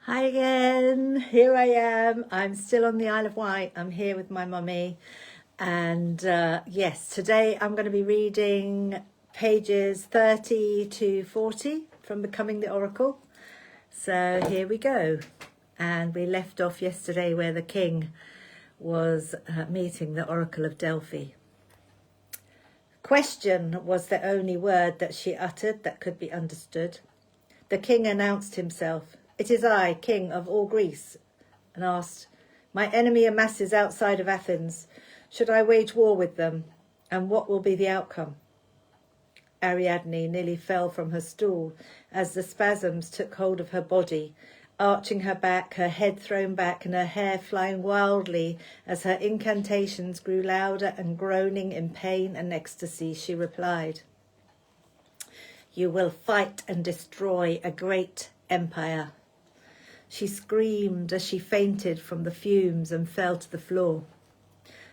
Hi again, here I am. I'm still on the Isle of Wight. I'm here with my mummy. And yes, today I'm going to be reading pages 30 to 40 from Becoming the Oracle. So here we go. And we left off yesterday where the king was meeting the Oracle of Delphi. Question was the only word that she uttered that could be understood. The king announced himself. "It is I, king of all Greece," and asked, "My enemy amasses outside of Athens. Should I wage war with them? And what will be the outcome?" Ariadne nearly fell from her stool as the spasms took hold of her body, arching her back, her head thrown back, and her hair flying wildly as her incantations grew louder, and groaning in pain and ecstasy, she replied, "You will fight and destroy a great empire." She screamed as she fainted from the fumes and fell to the floor.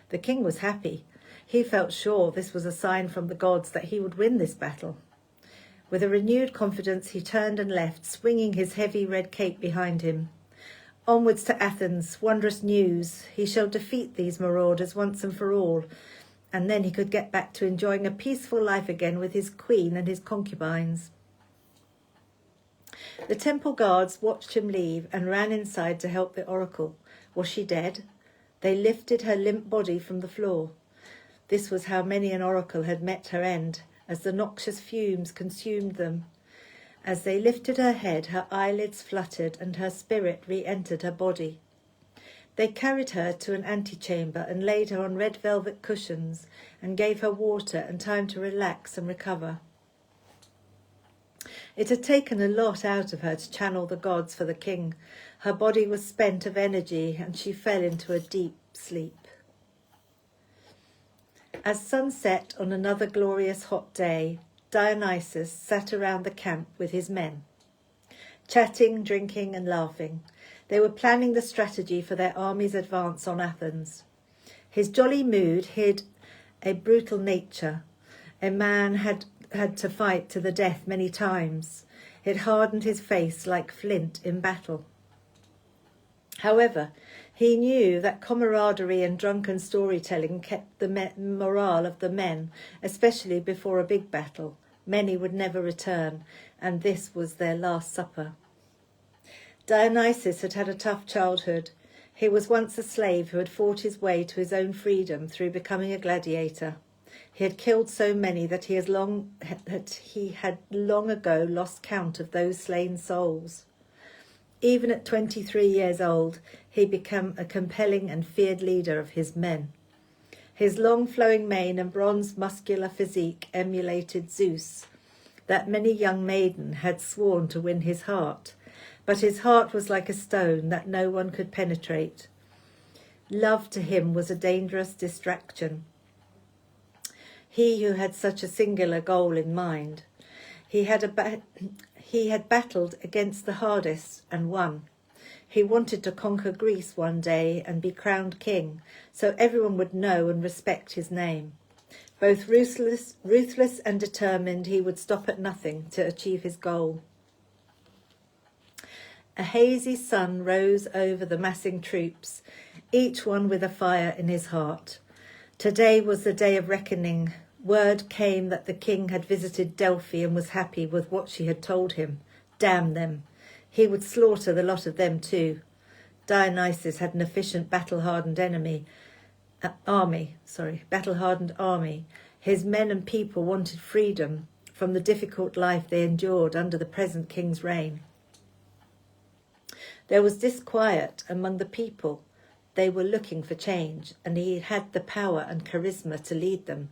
The king was happy. He felt sure this was a sign from the gods that he would win this battle. With a renewed confidence, he turned and left, swinging his heavy red cape behind him. Onwards to Athens, wondrous news. He shall defeat these marauders once and for all, and then he could get back to enjoying a peaceful life again with his queen and his concubines. The temple guards watched him leave and ran inside to help the oracle. Was she dead? They lifted her limp body from the floor. This was how many an oracle had met her end, as the noxious fumes consumed them. As they lifted her head, her eyelids fluttered and her spirit re-entered her body. They carried her to an antechamber and laid her on red velvet cushions and gave her water and time to relax and recover. It had taken a lot out of her to channel the gods for the king. Her body was spent of energy and she fell into a deep sleep. As sun set on another glorious hot day, Dionysus sat around the camp with his men, chatting, drinking and laughing. They were planning the strategy for their army's advance on Athens. His jolly mood hid a brutal nature. A man had to fight to the death many times. It hardened his face like flint in battle. However, he knew that camaraderie and drunken storytelling kept the morale of the men, especially before a big battle. Many would never return, and this was their last supper. Dionysus had had a tough childhood. He was once a slave who had fought his way to his own freedom through becoming a gladiator. He had killed so many that he had long ago lost count of those slain souls. Even at 23 years old, he became a compelling and feared leader of his men. His long flowing mane and bronze muscular physique emulated Zeus. That many young maiden had sworn to win his heart, but his heart was like a stone that no one could penetrate. Love to him was a dangerous distraction. He who had such a singular goal in mind. He had battled against the hardest and won. He wanted to conquer Greece one day and be crowned king, so everyone would know and respect his name. Both ruthless and determined, he would stop at nothing to achieve his goal. A hazy sun rose over the massing troops, each one with a fire in his heart. Today was the day of reckoning. Word came that the king had visited Delphi and was happy with what she had told him. Damn them. He would slaughter the lot of them too. Dionysus had an efficient battle-hardened army. His men and people wanted freedom from the difficult life they endured under the present king's reign. There was disquiet among the people. They were looking for change, and he had the power and charisma to lead them.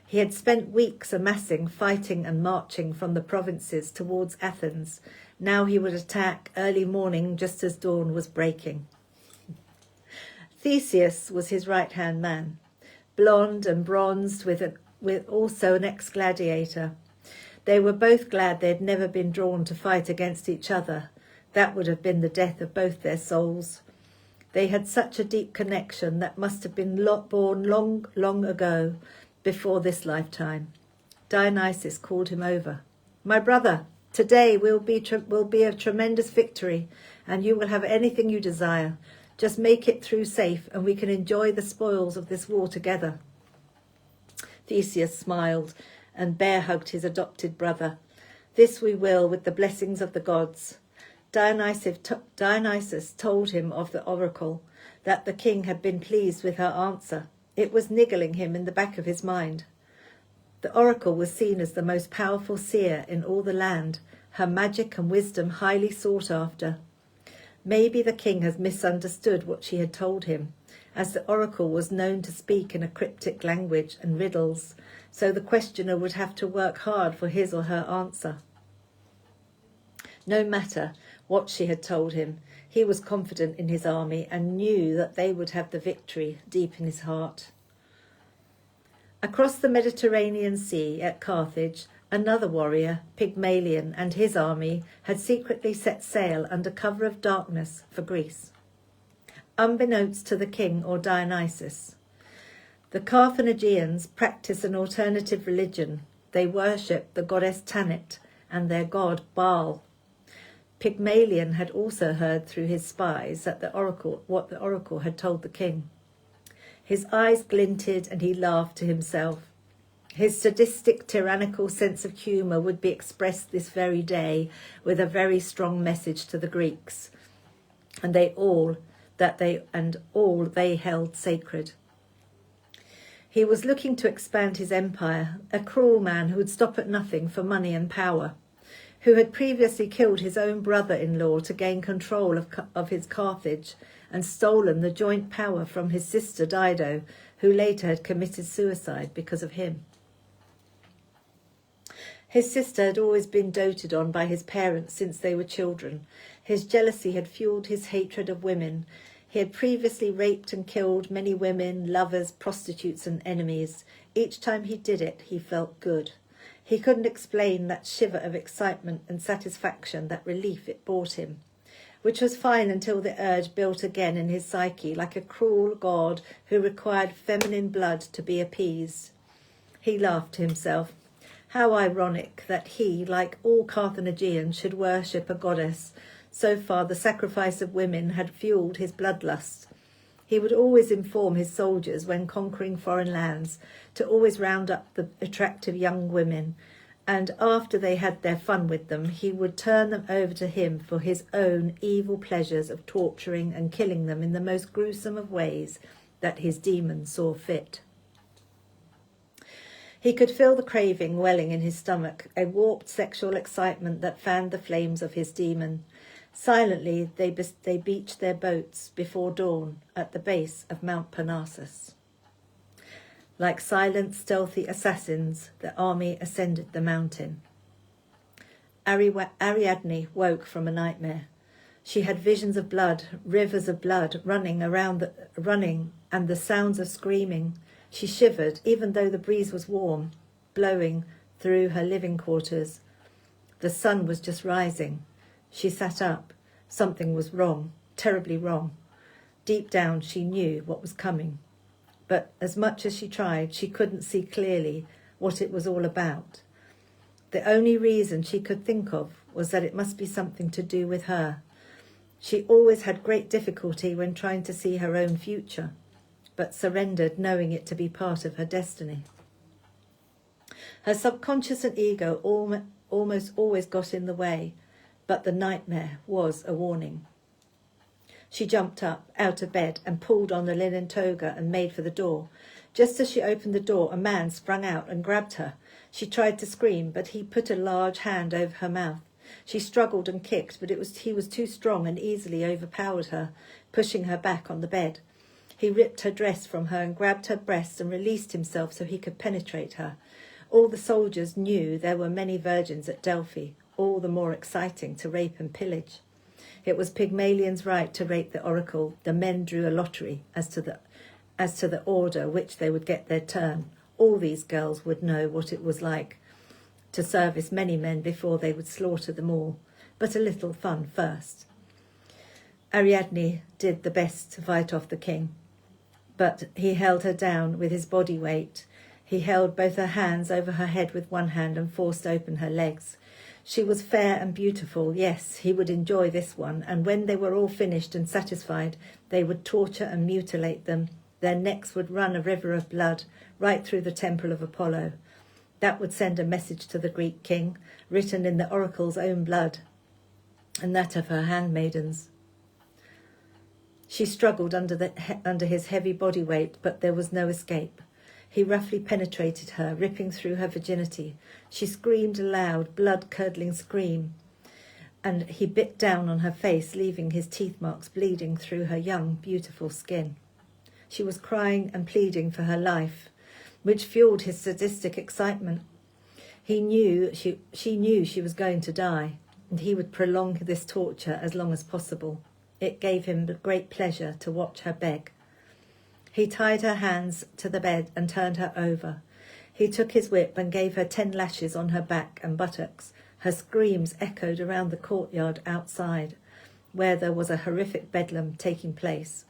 He had spent weeks amassing, fighting and marching from the provinces towards Athens. Now he would attack early morning just as dawn was breaking. Theseus was his right-hand man, blonde and bronzed with also an ex-gladiator. They were both glad they had never been drawn to fight against each other. That would have been the death of both their souls. They had such a deep connection that must have been born long, long ago, before this lifetime. Dionysus called him over. "My brother," Today will be a tremendous victory, and you will have anything you desire. Just make it through safe, and we can enjoy the spoils of this war together." Theseus smiled and bear-hugged his adopted brother. "This we will, with the blessings of the gods." Dionysus told him of the oracle, that the king had been pleased with her answer. It was niggling him in the back of his mind. The oracle was seen as the most powerful seer in all the land, her magic and wisdom highly sought after. Maybe the king has misunderstood what she had told him, as the oracle was known to speak in a cryptic language and riddles, so the questioner would have to work hard for his or her answer. No matter what she had told him, he was confident in his army and knew that they would have the victory deep in his heart. Across the Mediterranean Sea at Carthage, another warrior, Pygmalion, and his army had secretly set sail under cover of darkness for Greece. Unbeknownst to the king or Dionysus, the Carthaginians practice an alternative religion. They worship the goddess Tanit and their god Baal. Pygmalion had also heard through his spies that what the oracle had told the king. His eyes glinted and he laughed to himself. His sadistic, tyrannical sense of humour would be expressed this very day with a very strong message to the Greeks, and all they held sacred. He was looking to expand his empire, a cruel man who would stop at nothing for money and power, who had previously killed his own brother-in-law to gain control of his Carthage and stolen the joint power from his sister Dido, who later had committed suicide because of him. His sister had always been doted on by his parents since they were children. His jealousy had fueled his hatred of women. He had previously raped and killed many women, lovers, prostitutes and enemies. Each time he did it, he felt good. He couldn't explain that shiver of excitement and satisfaction, that relief it brought him, which was fine until the urge built again in his psyche like a cruel god who required feminine blood to be appeased. He laughed to himself. How ironic that he, like all Carthaginians, should worship a goddess. So far the sacrifice of women had fueled his bloodlust. He would always inform his soldiers when conquering foreign lands to always round up the attractive young women, and after they had their fun with them, he would turn them over to him for his own evil pleasures of torturing and killing them in the most gruesome of ways that his demons saw fit. He could feel the craving welling in his stomach, a warped sexual excitement that fanned the flames of his demon. Silently, they beached their boats before dawn at the base of Mount Parnassus. Like silent, stealthy assassins, the army ascended the mountain. Ariadne woke from a nightmare. She had visions of blood, rivers of blood running, and the sounds of screaming. She shivered, even though the breeze was warm, blowing through her living quarters. The sun was just rising. She sat up. Something was wrong, terribly wrong. Deep down she knew what was coming. But as much as she tried, she couldn't see clearly what it was all about. The only reason she could think of was that it must be something to do with her. She always had great difficulty when trying to see her own future, but surrendered knowing it to be part of her destiny. Her subconscious and ego almost always got in the way, but the nightmare was a warning. She jumped up, out of bed, and pulled on the linen toga and made for the door. Just as she opened the door, a man sprang out and grabbed her. She tried to scream, but he put a large hand over her mouth. She struggled and kicked, but he was too strong and easily overpowered her, pushing her back on the bed. He ripped her dress from her and grabbed her breasts and released himself so he could penetrate her. All the soldiers knew there were many virgins at Delphi, all the more exciting to rape and pillage. It was Pygmalion's right to rape the oracle. The men drew a lottery as to the order which they would get their turn. All these girls would know what it was like to service many men before they would slaughter them all. But a little fun first. Ariadne did the best to fight off the king, but he held her down with his body weight. He held both her hands over her head with one hand and forced open her legs. She was fair and beautiful. Yes, he would enjoy this one, and when they were all finished and satisfied, they would torture and mutilate them. Their necks would run a river of blood right through the temple of Apollo. That would send a message to the Greek king, written in the oracle's own blood, and that of her handmaidens. She struggled under his heavy body weight, but there was no escape. He roughly penetrated her, ripping through her virginity. She screamed a loud, blood-curdling scream, and he bit down on her face, leaving his teeth marks bleeding through her young, beautiful skin. She was crying and pleading for her life, which fueled his sadistic excitement. She knew she was going to die, and he would prolong this torture as long as possible. It gave him great pleasure to watch her beg. He tied her hands to the bed and turned her over. He took his whip and gave her 10 lashes on her back and buttocks. Her screams echoed around the courtyard outside, where there was a horrific bedlam taking place.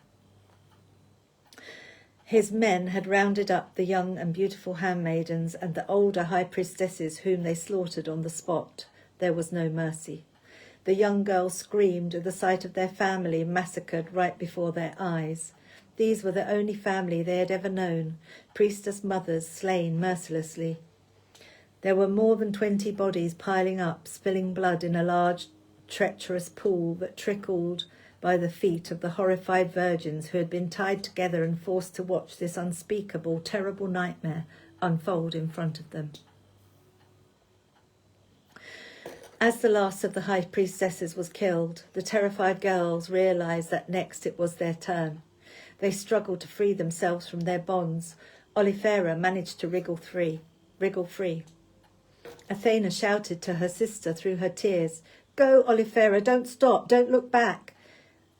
His men had rounded up the young and beautiful handmaidens and the older high priestesses whom they slaughtered on the spot. There was no mercy. The young girls screamed at the sight of their family massacred right before their eyes. These were the only family they had ever known, priestess mothers slain mercilessly. There were more than 20 bodies piling up, spilling blood in a large, treacherous pool that trickled by the feet of the horrified virgins who had been tied together and forced to watch this unspeakable, terrible nightmare unfold in front of them. As the last of the high priestesses was killed, the terrified girls realised that next it was their turn. They struggled to free themselves from their bonds. Olifera managed to wriggle free. Athena shouted to her sister through her tears, "Go, Olifera, don't stop, don't look back."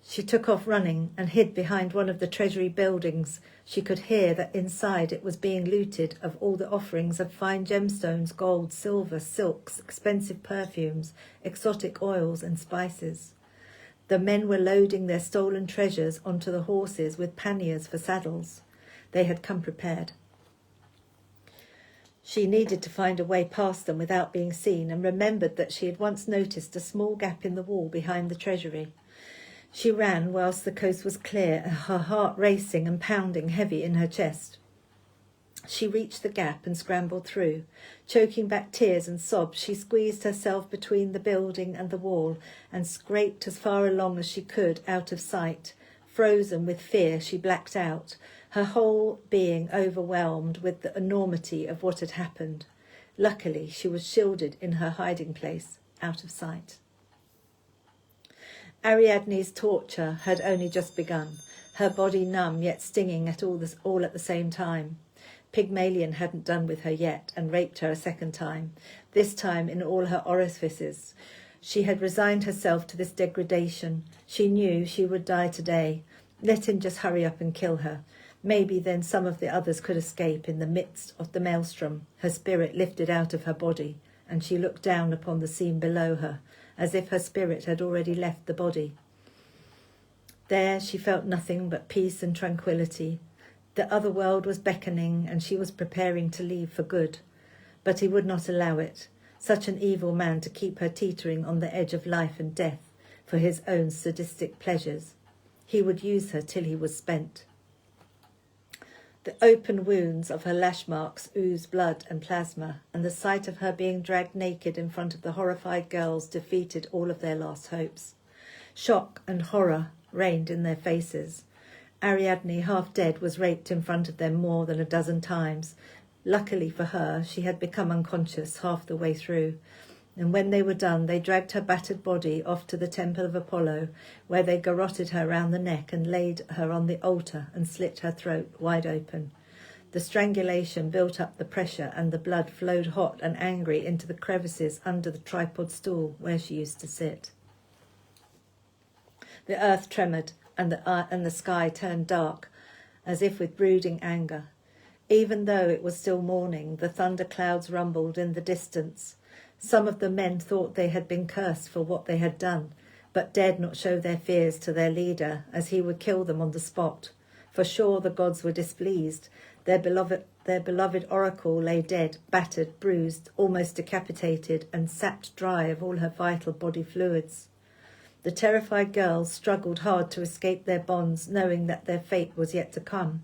She took off running and hid behind one of the treasury buildings. She could hear that inside it was being looted of all the offerings of fine gemstones, gold, silver, silks, expensive perfumes, exotic oils and spices. The men were loading their stolen treasures onto the horses with panniers for saddles. They had come prepared. She needed to find a way past them without being seen, and remembered that she had once noticed a small gap in the wall behind the treasury. She ran whilst the coast was clear, her heart racing and pounding heavy in her chest. She reached the gap and scrambled through. Choking back tears and sobs, she squeezed herself between the building and the wall and scraped as far along as she could out of sight. Frozen with fear, she blacked out, her whole being overwhelmed with the enormity of what had happened. Luckily, she was shielded in her hiding place, out of sight. Ariadne's torture had only just begun, her body numb yet stinging at all at the same time. Pygmalion hadn't done with her yet and raped her a second time, this time in all her orifices. She had resigned herself to this degradation. She knew she would die today. Let him just hurry up and kill her. Maybe then some of the others could escape in the midst of the maelstrom. Her spirit lifted out of her body, and she looked down upon the scene below her, as if her spirit had already left the body. There she felt nothing but peace and tranquillity. The other world was beckoning, and she was preparing to leave for good. But he would not allow it, such an evil man, to keep her teetering on the edge of life and death for his own sadistic pleasures. He would use her till he was spent. The open wounds of her lash marks oozed blood and plasma, and the sight of her being dragged naked in front of the horrified girls defeated all of their last hopes. Shock and horror reigned in their faces. Ariadne, half dead, was raped in front of them more than a dozen times. Luckily for her, she had become unconscious half the way through, and when they were done, they dragged her battered body off to the temple of Apollo, where they garroted her round the neck and laid her on the altar and slit her throat wide open. The strangulation built up the pressure, and the blood flowed hot and angry into the crevices under the tripod stool where she used to sit. The earth tremoured, and the sky turned dark, as if with brooding anger. Even though it was still morning, the thunder clouds rumbled in the distance. Some of the men thought they had been cursed for what they had done, but dared not show their fears to their leader, as he would kill them on the spot. For sure the gods were displeased. Their their beloved oracle lay dead, battered, bruised, almost decapitated, and sapped dry of all her vital body fluids. The terrified girls struggled hard to escape their bonds, knowing that their fate was yet to come.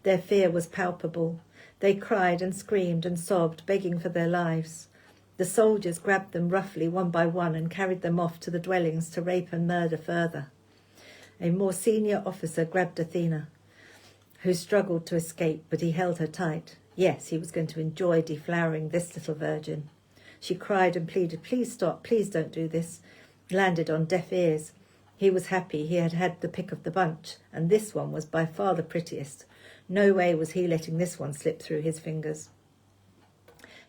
Their fear was palpable. They cried and screamed and sobbed, begging for their lives. The soldiers grabbed them roughly one by one and carried them off to the dwellings to rape and murder further. A more senior officer grabbed Athena, who struggled to escape, but he held her tight. Yes, he was going to enjoy deflowering this little virgin. She cried and pleaded, "Please stop, please don't do this," landed on deaf ears. He was happy he had had the pick of the bunch, and this one was by far the prettiest. No way was he letting this one slip through his fingers.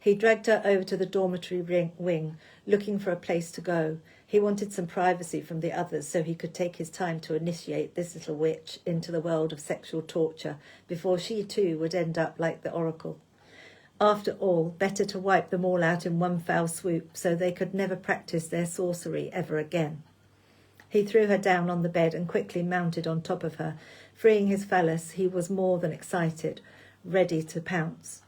He dragged her over to the dormitory wing, looking for a place to go. He wanted some privacy from the others so he could take his time to initiate this little witch into the world of sexual torture before she too would end up like the oracle. After all, better to wipe them all out in one foul swoop so they could never practice their sorcery ever again. He threw her down on the bed and quickly mounted on top of her. Freeing his phallus, he was more than excited, ready to pounce.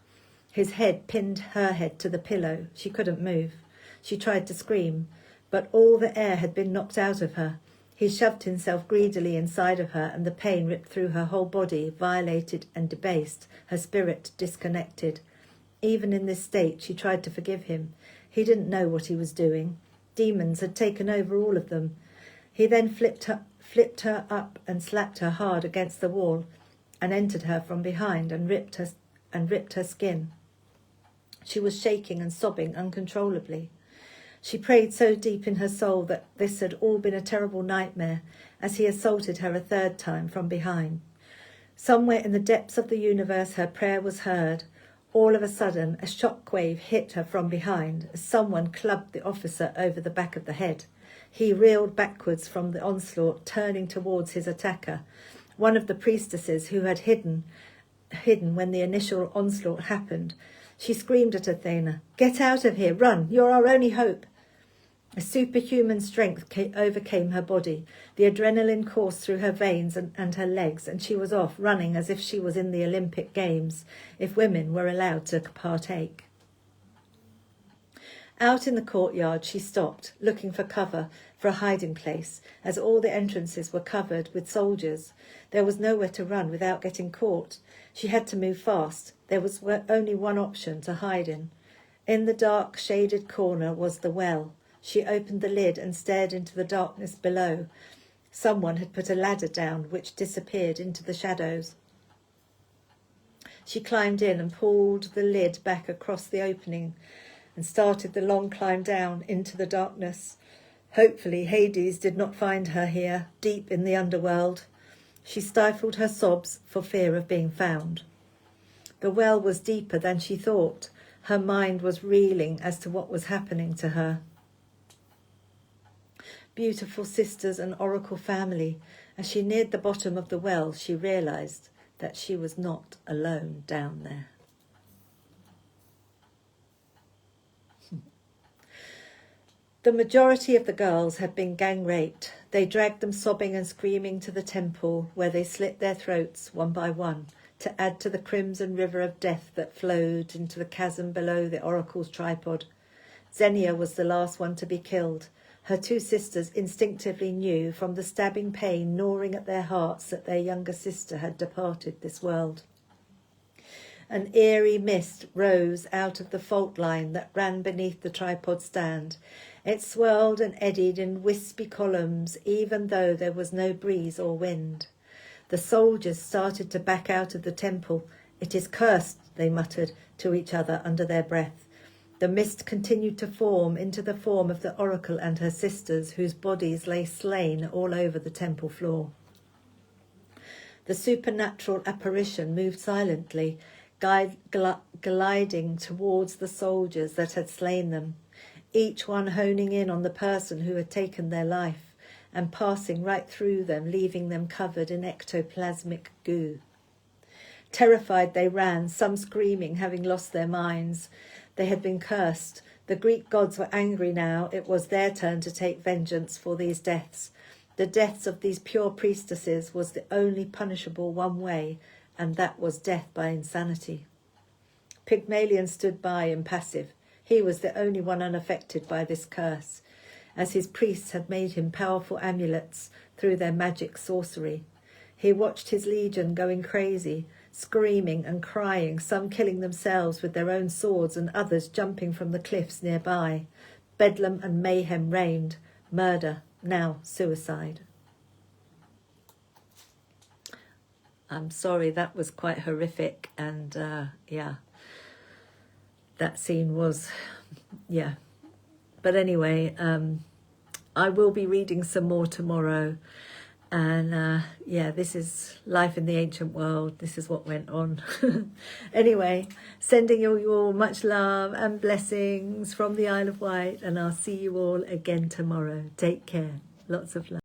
His head pinned her head to the pillow. She couldn't move. She tried to scream, but all the air had been knocked out of her. He shoved himself greedily inside of her, and the pain ripped through her whole body, violated and debased, her spirit disconnected. Even in this state, she tried to forgive him. He didn't know what he was doing. Demons had taken over all of them. He then flipped her up and slapped her hard against the wall, and entered her from behind and ripped her skin. She was shaking and sobbing uncontrollably. She prayed so deep in her soul that this had all been a terrible nightmare, as he assaulted her a third time from behind. Somewhere in the depths of the universe her prayer was heard. All of a sudden, a shockwave hit her from behind as someone clubbed the officer over the back of the head. He reeled backwards from the onslaught, turning towards his attacker, one of the priestesses who had hidden when the initial onslaught happened. She screamed at Athena, "Get out of here, run, you're our only hope." A superhuman strength overcame her body. The adrenaline coursed through her veins and her legs, and she was off, running as if she was in the Olympic Games, if women were allowed to partake. Out in the courtyard she stopped, looking for cover, for a hiding place, as all the entrances were covered with soldiers. There was nowhere to run without getting caught. She had to move fast. There was only one option to hide in. In the dark, shaded corner was the well. She opened the lid and stared into the darkness below. Someone had put a ladder down, which disappeared into the shadows. She climbed in and pulled the lid back across the opening and started the long climb down into the darkness. Hopefully Hades did not find her here, deep in the underworld. She stifled her sobs for fear of being found. The well was deeper than she thought. Her mind was reeling as to what was happening to her. Beautiful sisters and oracle family. As she neared the bottom of the well, she realised that she was not alone down there. The majority of the girls had been gang raped. They dragged them sobbing and screaming to the temple, where they slit their throats one by one, to add to the crimson river of death that flowed into the chasm below the oracle's tripod. Xenia was the last one to be killed. Her two sisters instinctively knew from the stabbing pain gnawing at their hearts that their younger sister had departed this world. An eerie mist rose out of the fault line that ran beneath the tripod stand. It swirled and eddied in wispy columns, even though there was no breeze or wind. The soldiers started to back out of the temple. "It is cursed," they muttered to each other under their breath. The mist continued to form into the form of the oracle and her sisters, whose bodies lay slain all over the temple floor. The supernatural apparition moved silently, gliding towards the soldiers that had slain them, each one honing in on the person who had taken their life and passing right through them, leaving them covered in ectoplasmic goo. Terrified they ran, some screaming, having lost their minds. They had been cursed. The Greek gods were angry now. It was their turn to take vengeance for these deaths. The deaths of these pure priestesses was the only punishable one way, and that was death by insanity. Pygmalion stood by, impassive. He was the only one unaffected by this curse, as his priests had made him powerful amulets through their magic sorcery. He watched his legion going crazy, screaming and crying, some killing themselves with their own swords and others jumping from the cliffs nearby. Bedlam and mayhem reigned. Murder, now suicide. I'm sorry, that was quite horrific, and yeah, that scene was, yeah. But anyway, I will be reading some more tomorrow, and yeah, this is life in the ancient world. This is what went on. Anyway, sending you all much love and blessings from the Isle of Wight, and I'll see you all again tomorrow. Take care. Lots of love.